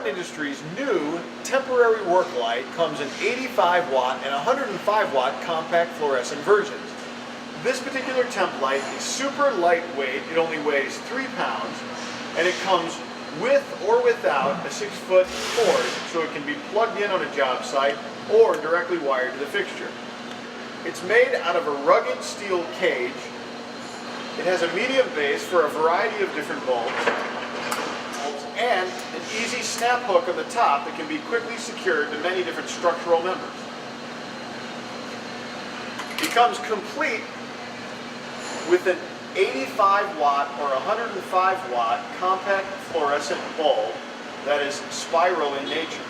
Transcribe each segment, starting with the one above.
Garvin Industries' new temporary work light comes in 85 watt and 105 watt compact fluorescent versions. This particular temp light is super lightweight. It only weighs 3 pounds, and it comes with or without a 6-foot cord, so it can be plugged in on a job site or directly wired to the fixture. It's made out of a rugged steel cage. It has a medium base for a variety of different bulbs, and an easy snap hook on the top that can be quickly secured to many different structural members. It comes complete with an 85 watt or 105 watt compact fluorescent bulb that is spiral in nature.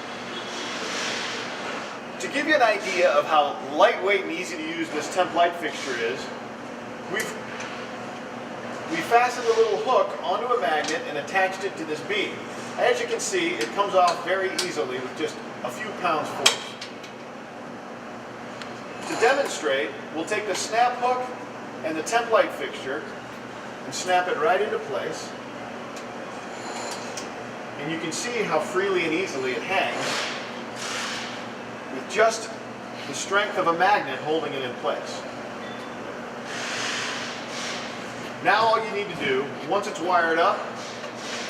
To give you an idea of how lightweight and easy to use this temp light fixture is, we fastened a little hook onto a magnet and attached it to this beam. As you can see, it comes off very easily with just a few pounds force. To demonstrate, we'll take the snap hook and the temp light fixture and snap it right into place. And you can see how freely and easily it hangs with just the strength of a magnet holding it in place. Now all you need to do, once it's wired up,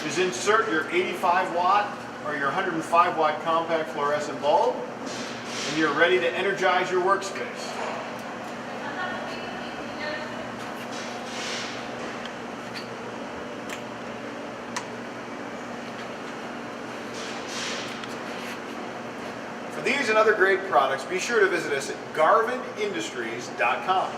is insert your 85 watt or your 105 watt compact fluorescent bulb, and you're ready to energize your workspace. For these and other great products, be sure to visit us at garvinindustries.com.